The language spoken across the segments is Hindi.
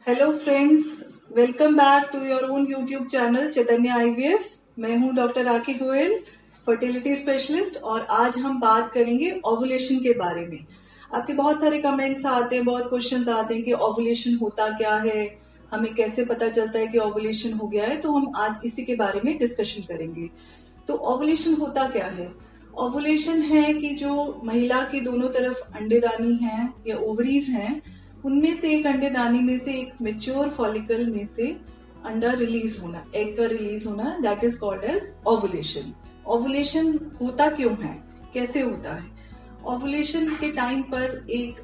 Hello friends, welcome back to your own YouTube channel Chaitanya IVF. मैं हूं doctor Rakhi Goyal, fertility specialist, और आज हम बात करेंगे ओवुलेशन के बारे में। आपके बहुत सारे कमेंट्स आते हैं, बहुत क्वेश्चंस आते हैं कि ओवुलेशन होता क्या है, हमें कैसे पता चलता है कि ओवुलेशन हो गया है। तो हम आज इसी के बारे में डिस्कशन करेंगे। तो ओवुलेशन होता क्या है? ओवुलेशन है कि जो महिला के दोनों तरफ अंडेदानी है या ओवरीज हैं, उनमें से एक अंडेदानी में से एक मेच्योर फॉलिकल में से अंडा रिलीज होना, एग का रिलीज होना, that is called as ovulation. Ovulation होता क्यों है, कैसे होता है? ओवुलेशन के टाइम पर एक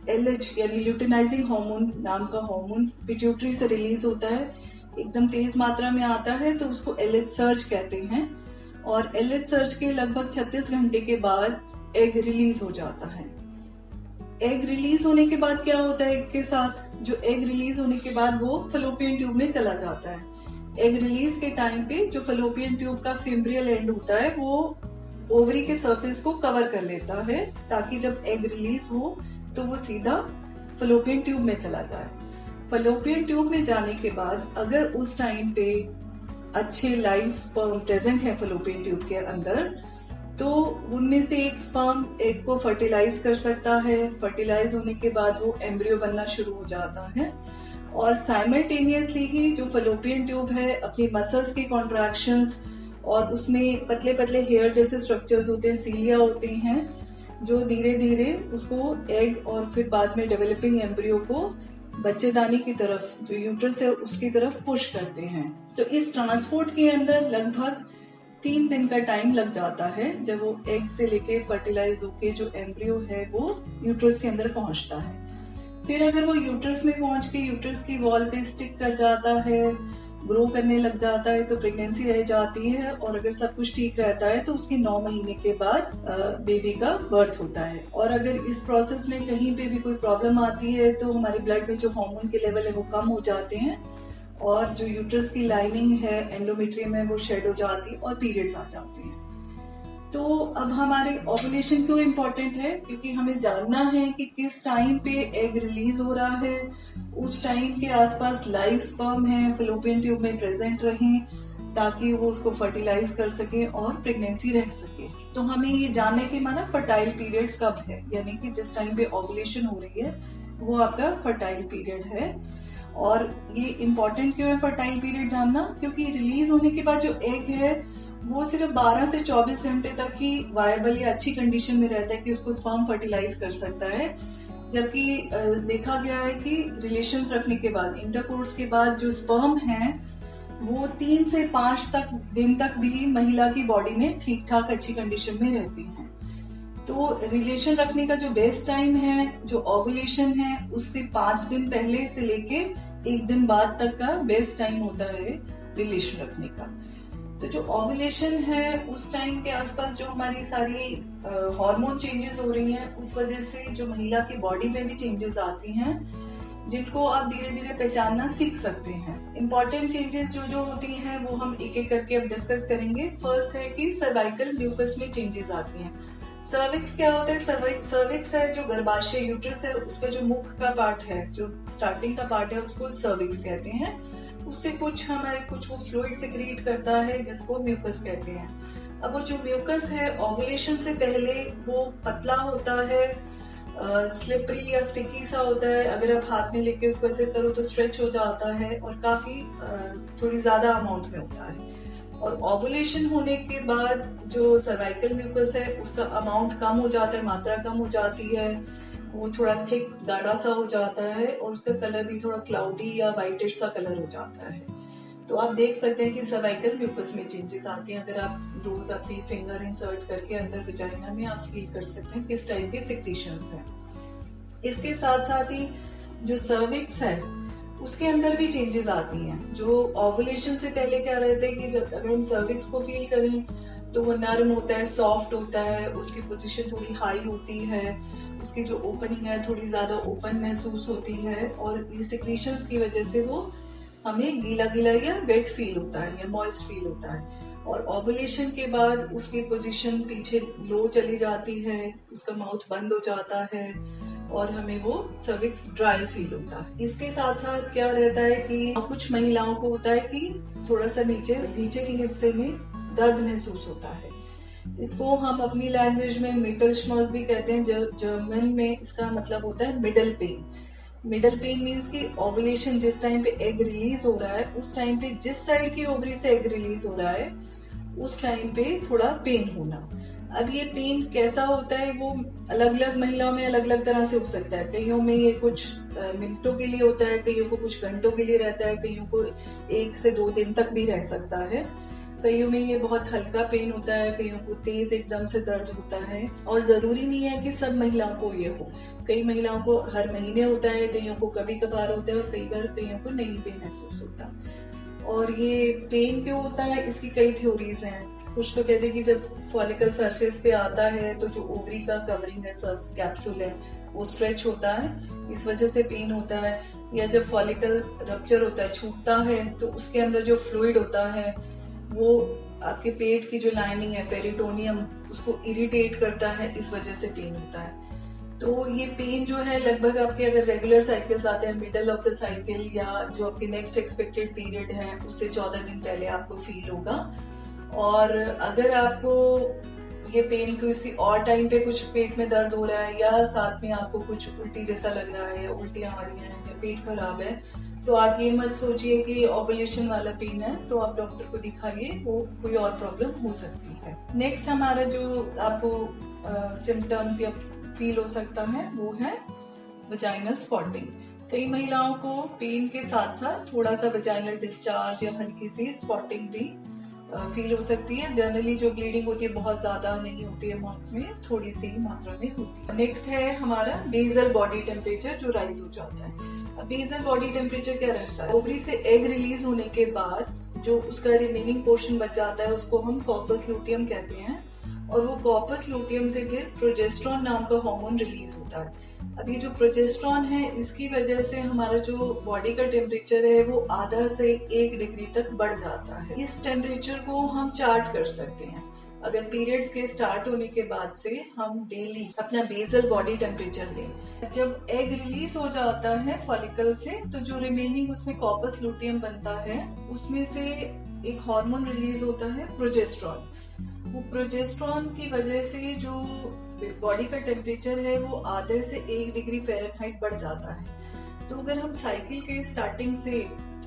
एलएच यानी ल्यूटिनाइजिंग हार्मोन नाम का हार्मोन पिट्यूटरी से रिलीज होता है, एकदम तेज मात्रा में आता है, तो उसको एलएच सर्ज कहते हैं। और एलएच सर्ज के लगभग 36 घंटे के बाद एग रिलीज हो जाता है। एग रिलीज होने के बाद क्या होता है एग के साथ? जो एग रिलीज होने के बाद वो फलोपियन ट्यूब में चला जाता है। एग रिलीज के टाइम पे जो फलोपियन ट्यूब का फिम्ब्रियल एंड होता है वो ओवरी के सरफेस को कवर कर लेता है, ताकि जब एग रिलीज हो तो वो सीधा फलोपियन ट्यूब में चला जाए। फलोपियन ट्यूब में जाने के बाद अगर उस टाइम पे अच्छे लाइव स्पर्म प्रेजेंट है फलोपियन ट्यूब के अंदर, तो उनमें से एक स्पर्म एग को फर्टिलाइज कर सकता है। फर्टिलाइज होने के बाद वो एम्ब्रियो बनना शुरू हो जाता है, और साइमल्टेनियसली ही जो फलोपियन ट्यूब है अपनी मसल्स की कॉन्ट्रैक्शंस और उसमें पतले पतले हेयर जैसे स्ट्रक्चर्स होते हैं, सीलिया होते हैं, जो धीरे धीरे उसको एग और फिर बाद में डेवलपिंग एम्ब्रियो को बच्चेदानी की तरफ, जो यूट्रस है उसकी तरफ पुश करते हैं। तो इस ट्रांसपोर्ट के अंदर लगभग 3 दिन का टाइम लग जाता है, जब वो एग से लेके फर्टिलाइज होके जो एम्ब्रियो है वो यूट्रस के अंदर पहुंचता है। फिर अगर वो यूट्रस में पहुंच के यूट्रस की वॉल पे स्टिक कर जाता है, ग्रो करने लग जाता है, तो प्रेगनेंसी रह जाती है। और अगर सब कुछ ठीक रहता है तो उसके 9 महीने के बाद बेबी का बर्थ होता है। और अगर इस प्रोसेस में कहीं पे भी कोई प्रॉब्लम आती है तो हमारे ब्लड में जो हार्मोन के लेवल है वो कम हो जाते हैं, और जो यूट्रस की लाइनिंग है एंडोमेट्रियम है वो शेड हो जाती है और पीरियड्स आ जाते हैं। तो अब हमारे ओवुलेशन क्यों इम्पोर्टेंट है? क्योंकि हमें जानना है कि किस टाइम पे एग रिलीज हो रहा है, उस टाइम के आसपास लाइव स्पर्म है फलोपियन ट्यूब में प्रेजेंट रहें, ताकि वो उसको फर्टिलाइज कर सके और प्रेगनेंसी रह सके। तो हमें ये जानने के माना फर्टाइल पीरियड कब है, यानी कि जिस टाइम पे ओवुलेशन हो रही है वो आपका फर्टाइल पीरियड है। और ये इम्पोर्टेंट क्यों है फर्टाइल पीरियड जानना? क्योंकि रिलीज होने के बाद जो एग है वो सिर्फ 12 से 24 घंटे तक ही वायबल या अच्छी कंडीशन में रहता है कि उसको स्पर्म फर्टिलाइज कर सकता है। जबकि देखा गया है कि रिलेशंस रखने के बाद, इंटरकोर्स के बाद जो स्पर्म है वो 3 से 5 दिन तक भी महिला की बॉडी में ठीक ठाक अच्छी कंडीशन में रहती हैं। तो रिलेशन रखने का जो बेस्ट टाइम है, जो ओवुलेशन है, उससे 5 दिन पहले से लेके 1 दिन बाद तक का बेस्ट टाइम होता है रिलेशन रखने का। तो जो ओवुलेशन है उस टाइम के आसपास जो हमारी सारी हार्मोन चेंजेस हो रही हैं, उस वजह से जो महिला की बॉडी में भी चेंजेस आती हैं, जिनको आप धीरे धीरे पहचानना सीख सकते हैं। इंपॉर्टेंट चेंजेस जो होती हैं वो हम एक एक करके अब डिस्कस करेंगे। फर्स्ट है कि सर्वाइकल म्यूकस में चेंजेस आती हैं। सर्विक्स क्या होता है? सर्विक्स है जो गर्भाशय यूट्रस है, उसका जो मुख का पार्ट है, जो स्टार्टिंग का पार्ट है, उसको सर्विक्स कहते हैं। उससे कुछ वो फ्लूइड सिक्रीट करता है जिसको म्यूकस कहते हैं। अब वो जो म्यूकस है ओवुलेशन से पहले वो पतला होता है, स्लिपरी या स्टिकी सा होता है। अगर आप हाथ में लेके उसको ऐसे करो तो स्ट्रेच हो जाता है और काफी थोड़ी ज्यादा अमाउंट में होता है। और ओवुलेशन होने के बाद जो सर्वाइकल म्यूकस है उसका अमाउंट कम हो जाता है, मात्रा कम हो जाती है, वो थोड़ा थिक गाढ़ा सा हो जाता है और उसका कलर भी थोड़ा क्लाउडी या व्हाइटिश सा कलर हो जाता है। तो आप देख सकते हैं कि सर्वाइकल म्यूकस में चेंजेस आते हैं। अगर आप रोज अपनी फिंगर इंसर्ट करके अंदर विजाइना में आप फील कर सकते हैं किस टाइप के सिक्रीशंस हैं। इसके साथ साथ ही जो सर्विक्स है उसके अंदर भी चेंजेस आती हैं। जो ओवुलेशन से पहले क्या रहता है कि जब अगर हम सर्विक्स को फील करें तो वो नरम होता है, सॉफ्ट होता है, उसकी पोजीशन थोड़ी हाई होती है, उसकी जो ओपनिंग है थोड़ी ज्यादा ओपन महसूस होती है, और ये सिक्रीशंस की वजह से वो हमें गीला गीला या वेट फील होता है या मॉइस्ट फील होता है। और ओवुलेशन के बाद उसकी पोजीशन पीछे लो चली जाती है, उसका माउथ बंद हो जाता है और हमें वो सर्विक्स ड्राई फील होता है। इसके साथ साथ क्या रहता है कि कुछ महिलाओं को होता है कि थोड़ा सा नीचे के हिस्से में दर्द महसूस होता है। इसको हम अपनी लैंग्वेज में मिटलश्मर्स भी कहते हैं। जर्मन में इसका मतलब होता है middle pain. Middle pain means कि ओवुलेशन जिस टाइम पे एग रिलीज हो रहा है, उस टाइम पे जिस साइड की ओवरी से एग रिलीज हो रहा है उस टाइम पे थोड़ा पेन होना। अब ये पेन कैसा होता है वो अलग अलग महिलाओं में अलग अलग तरह से हो सकता है। कईयों में ये कुछ मिनटों के लिए होता है, कईयों को कुछ घंटों के लिए रहता है, कईयों को 1 से 2 दिन तक भी रह सकता है। कईयों में ये बहुत हल्का पेन होता है, कईयों को तेज एकदम से दर्द होता है। और जरूरी नहीं है कि सब महिलाओं को ये हो। कई महिलाओं को हर महीने होता है, कईयों को कभी कभार होता है और कई बार कईयों को नहीं भी महसूस होता। और ये पेन क्यों होता है, इसकी कई थ्योरीज हैं। कुछ तो कहते हैं कि जब फॉलिकल सरफेस पे आता है तो जो ओवरी का कवरिंग है, सर्फ कैप्सूल है, वो स्ट्रेच होता है, इस वजह से पेन होता है। या जब फॉलिकल रप्चर होता है, छूटता है, तो उसके अंदर जो फ्लूइड होता है वो आपके पेट की जो लाइनिंग है, पेरिटोनियम, उसको इरिटेट करता है, इस वजह से पेन होता है। तो ये पेन जो है लगभग आपके अगर रेगुलर साइकिल्स आते हैं, मिडल ऑफ द साइकिल या जो आपके नेक्स्ट एक्सपेक्टेड पीरियड है उससे 14 दिन पहले आपको फील होगा। और अगर आपको ये पेन किसी और टाइम पे कुछ पेट में दर्द हो रहा है या साथ में आपको कुछ उल्टी जैसा लग रहा है या उल्टियां आ रही हैं या पेट खराब है, तो आप ये मत सोचिए कि ओवुलेशन वाला पेन है, तो आप डॉक्टर को दिखाइए, वो कोई और प्रॉब्लम हो सकती है। नेक्स्ट हमारा जो आपको सिम्टम्स या फील हो सकता है वो है वजाइनल स्पॉटिंग। कई महिलाओं को पेन के साथ साथ थोड़ा सा वजाइनल डिस्चार्ज या हल्की सी स्पॉटिंग भी फील हो सकती है। जनरली जो ब्लीडिंग होती है बहुत ज्यादा नहीं होती है, माउथ में थोड़ी सी मात्रा में होती है। नेक्स्ट है हमारा बेसल बॉडी टेम्परेचर जो राइज हो जाता है। बेसल बॉडी टेम्परेचर क्या रहता है, ओवरी से एग रिलीज होने के बाद जो उसका रिमेनिंग पोर्शन बच जाता है उसको हम कॉर्पस लूटियम कहते हैं, और वो कॉर्पस लूटियम से फिर प्रोजेस्टेरॉन नाम का हार्मोन रिलीज होता है। अब ये जो प्रोजेस्टेरॉन है इसकी वजह से हमारा जो बॉडी का टेम्परेचर है वो आधा से 1 डिग्री तक बढ़ जाता है। इस टेम्परेचर को हम चार्ट कर सकते हैं। अगर पीरियड्स के स्टार्ट होने के बाद से हम डेली अपना बेसल बॉडी टेम्परेचर लें। जब एग रिलीज हो जाता है फॉलिकल से, तो जो रिमेनिंग उसमें कॉर्पस लूटियम बनता है उसमें से एक हार्मोन रिलीज होता है प्रोजेस्टेरॉन। वो प्रोजेस्टेरॉन की वजह से जो बॉडी का टेम्परेचर है वो आधे से 1 डिग्री फ़ारेनहाइट बढ़ जाता है। तो अगर हम साइकिल के स्टार्टिंग से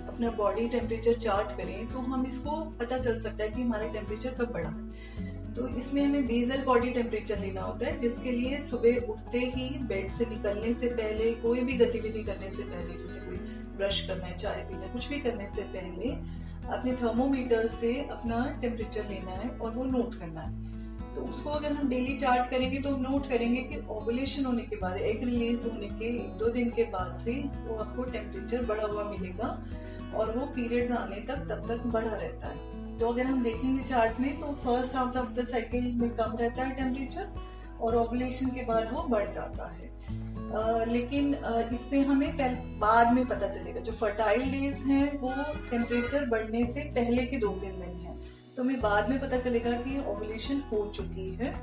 अपना बॉडी टेम्परेचर चार्ट करें तो हम इसको पता चल सकता है कि हमारा टेम्परेचर कब बढ़ा है। तो इसमें हमें बेसल बॉडी टेम्परेचर लेना होता है, जिसके लिए सुबह उठते ही बेड से निकलने से पहले, कोई भी गतिविधि करने से पहले, जैसे कोई ब्रश करना है, चाय पीना, कुछ भी करने से पहले अपने थर्मोमीटर से अपना टेम्परेचर लेना है और वो नोट करना है। तो उसको अगर हम डेली चार्ट करेंगे तो नोट करेंगे कि ओवुलेशन होने के बाद, एग रिलीज होने के 1-2 दिन के बाद से वो आपको टेम्परेचर बढ़ा हुआ मिलेगा और वो पीरियड्स आने तक तब तक बढ़ा रहता है। तो अगर हम देखेंगे चार्ट में तो first half of the cycle में कम रहता है टेम्परेचर और ओवुलेशन के बाद वो बढ़ जाता है। लेकिन इससे हमें बाद में पता चलेगा। जो फर्टाइल डेज हैं वो टेम्परेचर बढ़ने से पहले के 2-3 दिन है, तो हमें बाद में पता चलेगा कि ओवुलेशन हो चुकी है।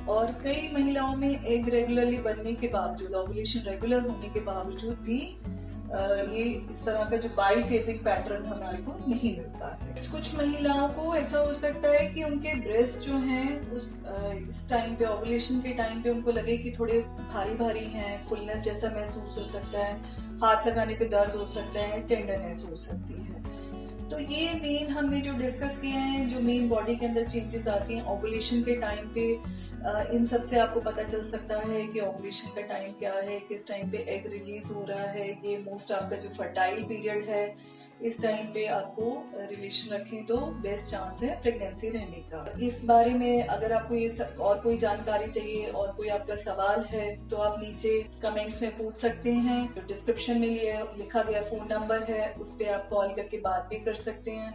और कई महिलाओं में एग रेगुलरली बनने के बावजूद, ओवुलेशन रेगुलर होने के बावजूद भी ये इस तरह का जो बाईफेजिक पैटर्न हमारे को नहीं मिलता है। कुछ महिलाओं को ऐसा हो सकता है कि उनके ब्रेस्ट जो हैं इस टाइम पे, ओवुलेशन के टाइम पे उनको लगे कि थोड़े भारी भारी हैं, फुलनेस जैसा महसूस हो सकता है, हाथ लगाने पे दर्द हो सकता है, टेंडरनेस हो सकती है। तो ये मेन हमने जो डिस्कस किए हैं, जो मेन बॉडी के अंदर चेंजेस आती हैं ओवुलेशन के टाइम पे, इन सब से आपको पता चल सकता है कि ओवुलेशन का टाइम क्या है, किस टाइम पे एग रिलीज हो रहा है। ये मोस्ट आपका जो फर्टाइल पीरियड है, इस टाइम पे आपको रिलेशन रखें तो बेस्ट चांस है प्रेगनेंसी रहने का। इस बारे में अगर आपको ये सब और कोई जानकारी चाहिए और कोई आपका सवाल है तो आप नीचे कमेंट्स में पूछ सकते हैं। जो डिस्क्रिप्शन में लिखा गया फोन नंबर है उस पर आप कॉल करके बात भी कर सकते हैं।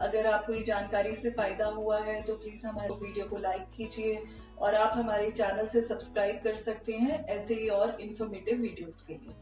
अगर आपको ये जानकारी से फायदा हुआ है तो प्लीज हमारे वीडियो को लाइक कीजिए और आप हमारे चैनल से सब्सक्राइब कर सकते हैं ऐसे ही और इन्फॉर्मेटिव वीडियोस के लिए।